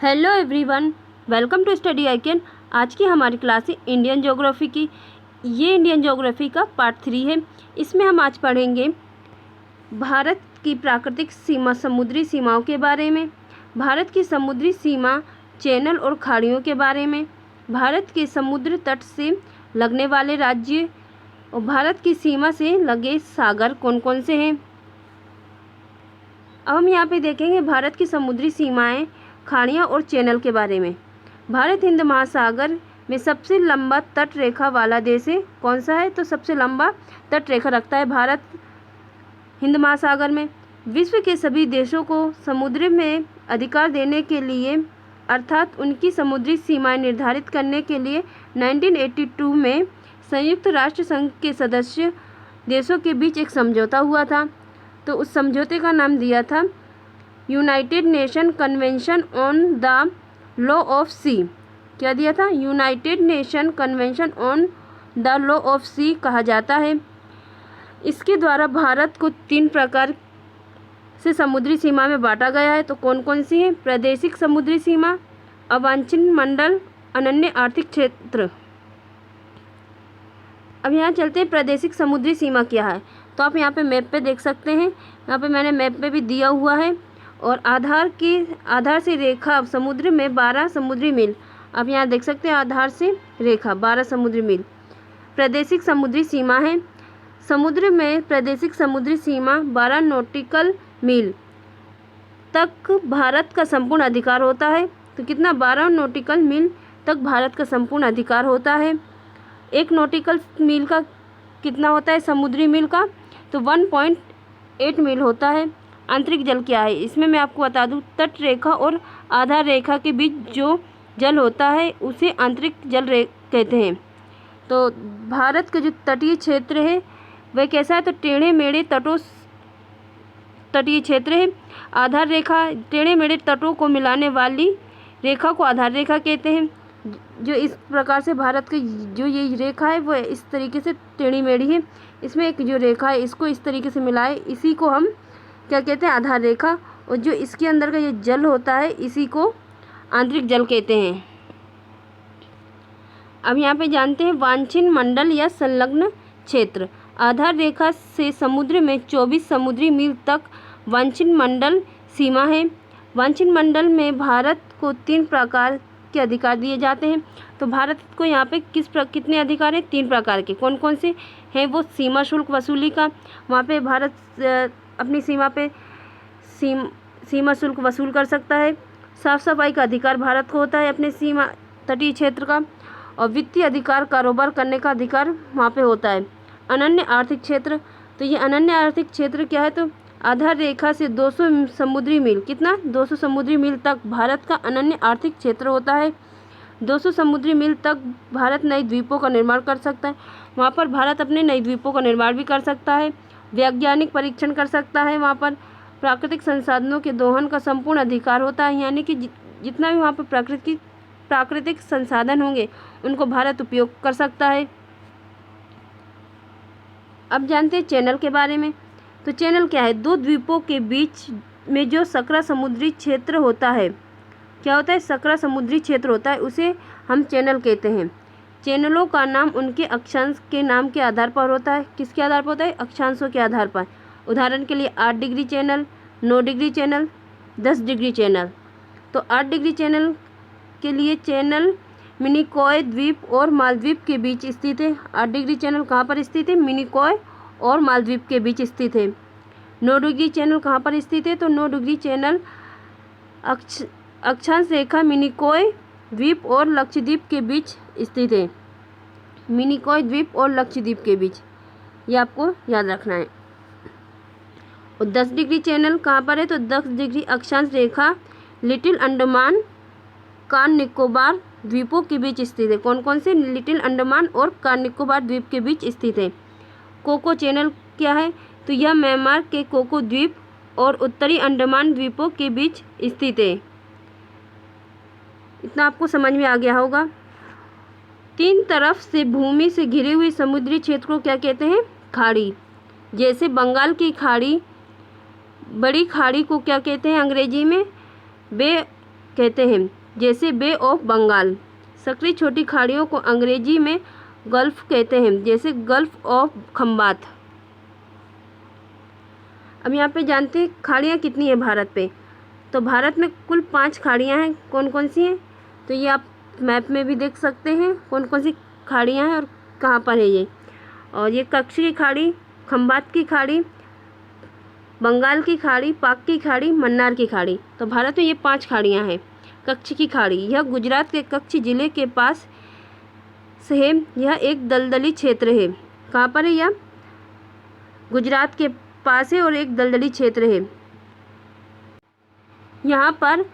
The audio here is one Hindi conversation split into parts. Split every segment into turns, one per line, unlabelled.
Hello everyone, welcome to study icon. आज की हमारी क्लास है इंडियन ज्योग्राफी की। ये इंडियन ज्योग्राफी का पार्ट 3 है। इसमें हम आज पढ़ेंगे भारत की प्राकृतिक सीमा, समुद्री सीमाओं के बारे में, भारत की समुद्री सीमा, चैनल और खाड़ियों के बारे में, भारत के समुद्र तट से लगने वाले राज्य और भारत की सीमा से लगे सागर कौन कौन से हैं। अब हम यहाँ पे देखेंगे भारत की समुद्री सीमाएं, खाड़ियाँ और चैनल के बारे में। भारत हिंद महासागर में सबसे लंबा तट रेखा वाला देश है। कौन सा है? तो सबसे लंबा तट रेखा रखता है भारत हिंद महासागर में। विश्व के सभी देशों को समुद्र में अधिकार देने के लिए अर्थात उनकी समुद्री सीमाएं निर्धारित करने के लिए 1982 में संयुक्त राष्ट्र संघ के सदस्य देशों के बीच एक समझौता हुआ था। तो उस समझौते का नाम दिया था United Nation Convention on the law of sea. क्या दिया था? United Nation Convention on the law of sea कहा जाता है। इसके द्वारा भारत को 3 प्रकार से समुद्री सीमा में बांटा गया है। तो कौन कौन सी है? प्रादेशिक समुद्री सीमा, अवांछित मंडल, अनन्य आर्थिक क्षेत्र। अब यहाँ चलते हैं प्रादेशिक समुद्री सीमा क्या है। तो आप यहाँ पे मैप पे देख सकते हैं, यहाँ पे मैंने मैप पे भी दिया हुआ है। और आधार से रेखा समुद्र में 12 समुद्री मील। आप यहाँ देख सकते हैं आधार से रेखा 12 समुद्री मील प्रादेशिक समुद्री सीमा है। समुद्र में प्रादेशिक समुद्री सीमा 12 नॉटिकल मील तक भारत का संपूर्ण अधिकार होता है। तो कितना? 12 नॉटिकल मील तक भारत का संपूर्ण अधिकार होता है। 1 नॉटिकल मील का कितना होता है समुद्री मील का? तो 1.8 मील होता है। आंतरिक जल क्या है? इसमें मैं आपको बता दूं, तट रेखा और आधार रेखा के बीच जो जल होता है उसे आंतरिक जल कहते हैं। तो भारत का जो तटीय क्षेत्र है वह कैसा है? तो टेढ़े मेढ़े तटीय क्षेत्र है। आधार रेखा टेढ़े मेढ़े तटों को मिलाने वाली रेखा को आधार रेखा कहते हैं। जो इस प्रकार से भारत की जो ये रेखा है वह इस तरीके से टेढ़ी मेढ़ी है। इसमें एक जो रेखा है इसको इस तरीके से मिलाए, इसी को हम क्या कहते हैं? आधार रेखा। और जो इसके अंदर का ये जल होता है इसी को आंतरिक जल कहते हैं। अब यहाँ पे जानते हैं वांछित मंडल या संलग्न क्षेत्र। आधार रेखा से समुद्र में 24 समुद्री मील तक वांछित मंडल सीमा है। वांछित मंडल में भारत को 3 प्रकार के अधिकार दिए जाते हैं। तो भारत को यहाँ पे कितने अधिकार हैं? 3 प्रकार के। कौन कौन से हैं वो? सीमा शुल्क वसूली का, वहाँ पे भारत अपनी सीमा पे सीमा शुल्क वसूल कर सकता है। साफ सफाई का अधिकार भारत को होता है अपने सीमा तटीय क्षेत्र का। और वित्तीय अधिकार, कारोबार करने का अधिकार वहाँ पे होता है। अनन्य आर्थिक क्षेत्र, तो ये अनन्य आर्थिक क्षेत्र क्या है? तो आधार रेखा से 200 समुद्री मील, कितना? 200 समुद्री मील तक भारत का अनन्य आर्थिक क्षेत्र होता है। 200 समुद्री मील तक भारत नए द्वीपों का निर्माण कर सकता है। वहाँ पर भारत अपने नए द्वीपों का निर्माण भी कर सकता है। वैज्ञानिक परीक्षण कर सकता है। वहाँ पर प्राकृतिक संसाधनों के दोहन का संपूर्ण अधिकार होता है। यानी कि जितना भी वहाँ पर प्राकृतिक संसाधन होंगे उनको भारत उपयोग कर सकता है। अब जानते हैं चैनल के बारे में। तो चैनल क्या है? 2 द्वीपों के बीच में जो सकरा समुद्री क्षेत्र होता है, क्या होता है? सकरा समुद्री क्षेत्र होता है, उसे हम चैनल कहते हैं। चैनलों का नाम उनके अक्षांश के नाम के आधार पर होता है। किसके आधार पर होता है? अक्षांशों के आधार पर। उदाहरण के लिए 8 degree channel, 9 degree channel, 10 degree channel. तो 8 डिग्री चैनल के लिए चैनल मिनिकॉय द्वीप और मालदीव के बीच स्थित है। 8 डिग्री चैनल कहाँ पर स्थित है? मिनिकॉय और मालदीव के बीच स्थित है। 9 डिग्री चैनल कहाँ पर स्थित है? तो 9 डिग्री चैनल अक्षांश रेखा मिनिकॉय द्वीप और लक्षद्वीप के बीच स्थित है। मिनिकॉय द्वीप और लक्षद्वीप के बीच, ये आपको याद रखना है। और 10 डिग्री चैनल कहाँ पर है? तो 10 डिग्री अक्षांश रेखा लिटिल अंडमान कार निकोबार द्वीपों के बीच स्थित है। कौन कौन से? लिटिल अंडमान और कार निकोबार द्वीप के बीच स्थित है। कोको चैनल क्या है? तो यह म्यांमार के कोको द्वीप और उत्तरी अंडमान द्वीपों के बीच स्थित है। इतना आपको समझ में आ गया होगा। 3 तरफ से भूमि से घिरी हुई समुद्री क्षेत्र को क्या कहते हैं? खाड़ी। जैसे बंगाल की खाड़ी, बड़ी खाड़ी को क्या कहते हैं अंग्रेजी में? बे कहते हैं, जैसे बे ऑफ बंगाल। सक्रिय छोटी खाड़ियों को अंग्रेजी में गल्फ कहते हैं, जैसे गल्फ ऑफ खंबात। अब यहाँ पे जानते हैं खाड़ियाँ कितनी है भारत पे। तो भारत में कुल 5 खाड़ियाँ हैं। कौन कौन सी हैं? तो ये आप मैप में भी देख सकते हैं कौन कौन सी खाड़ियाँ हैं और कहाँ पर है ये। और ये कच्छ की खाड़ी, खंबात की खाड़ी, बंगाल की खाड़ी, पाक की खाड़ी, मन्नार की खाड़ी। तो भारत में ये 5 खाड़ियाँ हैं। कच्छ की खाड़ी, यह गुजरात के कच्छ जिले के पास से है। यह एक दलदली क्षेत्र है। कहाँ पर है यह? गुजरात के पास है और एक दलदली क्षेत्र है। यहाँ पर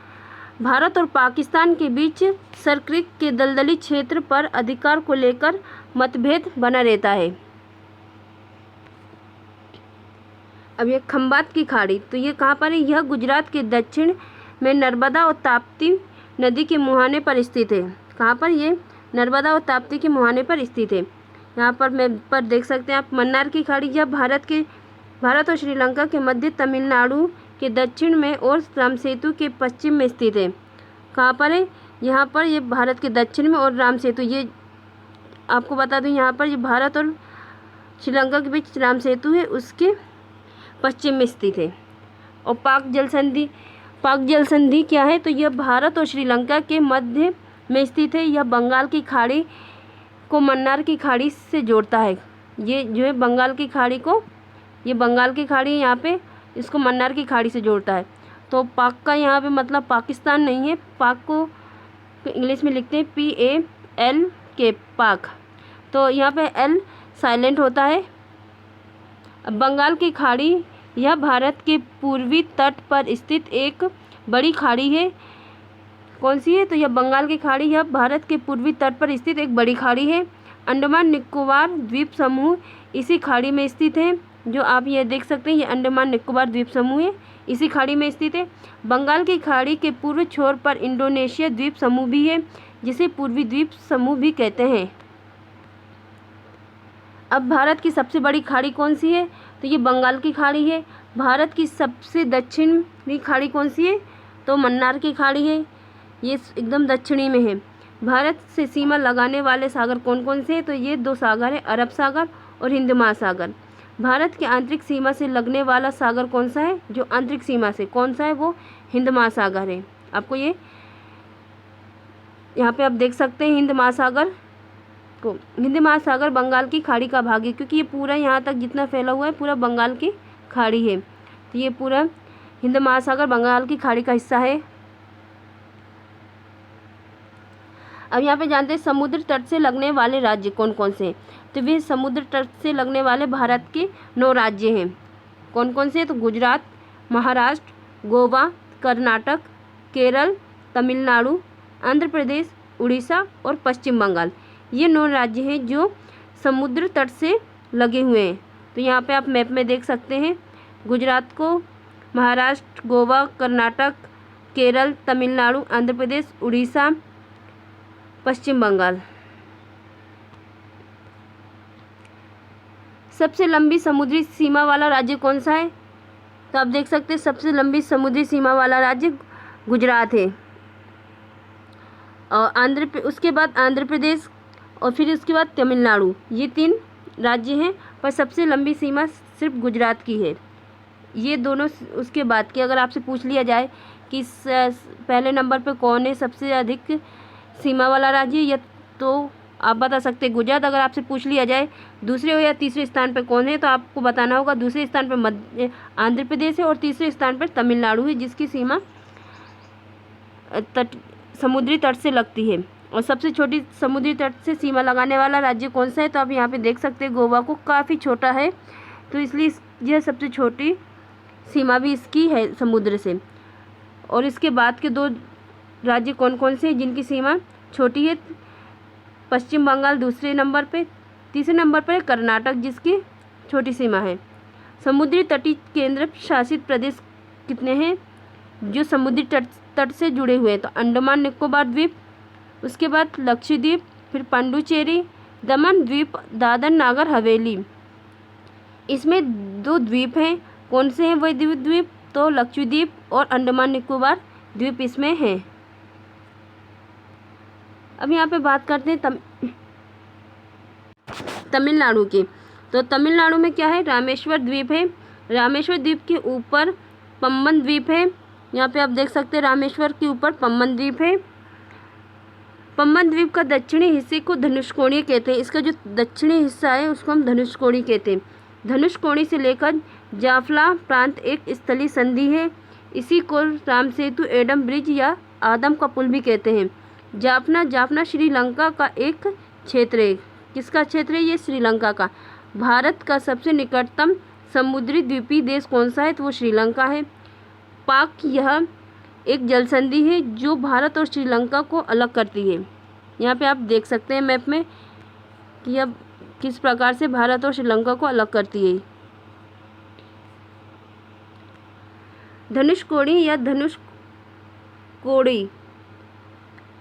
भारत और पाकिस्तान के बीच सरक्रिक के दलदली क्षेत्र पर अधिकार को लेकर मतभेद बना रहता है। अब ये खंबात की खाड़ी, तो ये कहाँ पर है? यह गुजरात के दक्षिण में नर्मदा और ताप्ती नदी के मुहाने पर स्थित है। कहाँ पर? ये नर्मदा और ताप्ती के मुहाने पर स्थित है। यहाँ पर मैप पर देख सकते हैं आप। मन्नार की खाड़ी, यह भारत और श्रीलंका के मध्य, तमिलनाडु के दक्षिण में और रामसेतु के पश्चिम में स्थित है। कहाँ पर है? यहाँ पर ये भारत के दक्षिण में और रामसेतु, ये आपको बता दूँ, यहाँ पर ये भारत और श्रीलंका के बीच रामसेतु है, उसके पश्चिम में स्थित है। और पाक जल संधि क्या है? तो यह भारत और श्रीलंका के मध्य में स्थित है। यह बंगाल की खाड़ी को मन्नार की खाड़ी से जोड़ता है। ये जो है बंगाल की खाड़ी को, ये बंगाल की खाड़ी है यहाँ पे, इसको मन्नार की खाड़ी से जोड़ता है। तो पाक का यहाँ पे मतलब पाकिस्तान नहीं है। पाक को इंग्लिश में लिखते हैं PALK, पाक। तो यहाँ पे L साइलेंट होता है। अब बंगाल की खाड़ी, यह भारत के पूर्वी तट पर स्थित एक बड़ी खाड़ी है। कौन सी है? तो यह बंगाल की खाड़ी, यह भारत के पूर्वी तट पर स्थित एक बड़ी खाड़ी है। अंडमान निकोबार द्वीप समूह इसी खाड़ी में स्थित है। जो आप ये देख सकते हैं, ये अंडमान निकोबार द्वीप समूह है, इसी खाड़ी में स्थित है। बंगाल की खाड़ी के पूर्व छोर पर इंडोनेशिया द्वीप समूह भी है, जिसे पूर्वी द्वीप समूह भी कहते हैं। अब भारत की सबसे बड़ी खाड़ी कौन सी है? तो ये बंगाल की खाड़ी है। भारत की सबसे दक्षिणी खाड़ी कौन सी है? तो मन्नार की खाड़ी है, ये एकदम दक्षिणी में है। भारत से सीमा लगाने वाले सागर कौन कौन से हैं? तो ये 2 सागर है, अरब सागर और हिंद महासागर। भारत की आंतरिक सीमा से लगने वाला सागर कौन सा है? जो आंतरिक सीमा से कौन सा है? वो हिंद महासागर है। आपको ये यहाँ पे आप देख सकते हैं हिंद महासागर को। हिंद महासागर बंगाल की खाड़ी का भाग है, क्योंकि ये पूरा यहाँ तक जितना फैला हुआ है पूरा बंगाल की खाड़ी है। तो ये पूरा हिंद महासागर बंगाल की खाड़ी का हिस्सा है। अब यहाँ पे जानते हैं समुद्र तट से लगने वाले राज्य कौन कौन से हैं। तो वे समुद्र तट से लगने वाले भारत के 9 राज्य हैं। कौन कौन से? तो गुजरात, महाराष्ट्र, गोवा, कर्नाटक, केरल, तमिलनाडु, आंध्र प्रदेश, उड़ीसा और पश्चिम बंगाल। ये 9 राज्य हैं जो समुद्र तट से लगे हुए हैं। तो यहाँ पे आप मैप में देख सकते हैं गुजरात को, महाराष्ट्र, गोवा, कर्नाटक, केरल, तमिलनाडु, आंध्र प्रदेश, उड़ीसा, पश्चिम बंगाल। सबसे लंबी समुद्री सीमा वाला राज्य कौन सा है? तो आप देख सकते हैं सबसे लंबी समुद्री सीमा वाला राज्य गुजरात है। और उसके बाद आंध्र प्रदेश और फिर उसके बाद तमिलनाडु, ये 3 राज्य हैं, पर सबसे लंबी सीमा सिर्फ गुजरात की है। ये दोनों उसके बाद की अगर आपसे पूछ लिया जाए कि पहले नंबर पे कौन है सबसे अधिक सीमा वाला राज्य, या तो आप बता सकते हैं गुजरात। अगर आपसे पूछ लिया जाए दूसरे या तीसरे स्थान पर कौन है, तो आपको बताना होगा दूसरे स्थान पर आंध्र प्रदेश है और तीसरे स्थान पर तमिलनाडु है, जिसकी सीमा समुद्री तट से लगती है। और सबसे छोटी समुद्री तट से सीमा लगाने वाला राज्य कौन सा है? तो आप यहाँ पे देख सकते हैं गोवा को, काफ़ी छोटा है, तो इसलिए यह सबसे छोटी सीमा भी इसकी है समुद्र से। और इसके बाद के 2 राज्य कौन कौन से हैं जिनकी सीमा छोटी है? पश्चिम बंगाल दूसरे नंबर पे, तीसरे नंबर पर कर्नाटक जिसकी छोटी सीमा है। समुद्री तटीय केंद्र शासित प्रदेश कितने हैं जो समुद्री तट से जुड़े हुए हैं? तो अंडमान निकोबार द्वीप, उसके बाद लक्षद्वीप, फिर पांडुचेरी, दमन द्वीप, दादर नागर हवेली। इसमें 2 द्वीप हैं। कौन से हैं वह द्वीप? तो लक्षद्वीप और अंडमान निकोबार द्वीप इसमें हैं। अब यहाँ पे बात करते हैं तमिलनाडु की। तो तमिलनाडु में क्या है, रामेश्वर द्वीप है। रामेश्वर द्वीप के ऊपर पम्बन द्वीप है। यहाँ पे आप देख सकते हैं रामेश्वर के ऊपर पम्बन द्वीप है। पम्बन द्वीप का दक्षिणी हिस्से को धनुषकोडी कहते हैं। इसका जो दक्षिणी हिस्सा है उसको हम धनुषकोडी कहते हैं। धनुषकोडी से लेकर जाफला प्रांत एक स्थलीय संधि है। इसी को राम सेतु, एडम ब्रिज या आदम का पुल भी कहते हैं। जाफना श्रीलंका का एक क्षेत्र है। किसका क्षेत्र है ये? श्रीलंका का। भारत का सबसे निकटतम समुद्री द्वीपीय देश कौन सा है? तो वो श्रीलंका है। पाक यह एक जलसंधि है जो भारत और श्रीलंका को अलग करती है। यहाँ पे आप देख सकते हैं मैप में कि अब किस प्रकार से भारत और श्रीलंका को अलग करती है। धनुषकोडी या धनुषकोडी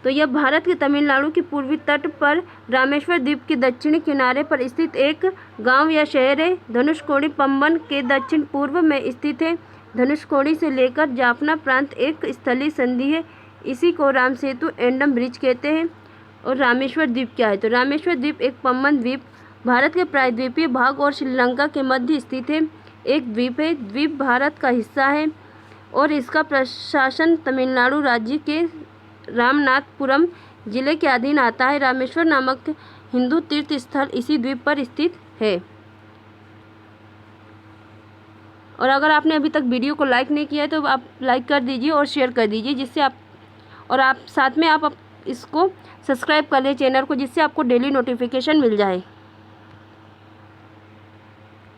तो यह भारत के तमिलनाडु के पूर्वी तट पर रामेश्वर द्वीप के दक्षिणी किनारे पर स्थित एक गांव या शहर है। धनुषकोडी पम्बन के दक्षिण पूर्व में स्थित है। धनुषकोडी से लेकर जाफना प्रांत एक स्थलीय संधि है। इसी को राम सेतु, एडम ब्रिज कहते हैं। और रामेश्वर द्वीप क्या है? तो रामेश्वर द्वीप एक पम्बन द्वीप भारत के प्रायद्वीपीय भाग और श्रीलंका के मध्य स्थित है। एक द्वीप है। द्वीप भारत का हिस्सा है और इसका प्रशासन तमिलनाडु राज्य के रामनाथपुरम जिले के अधीन आता है। रामेश्वर नामक हिंदू तीर्थ स्थल इसी द्वीप पर स्थित है। और अगर आपने अभी तक वीडियो को लाइक नहीं किया है तो आप लाइक कर दीजिए और शेयर कर दीजिए, जिससे आप साथ में आप इसको सब्सक्राइब कर लें चैनल को, जिससे आपको डेली नोटिफिकेशन मिल जाए।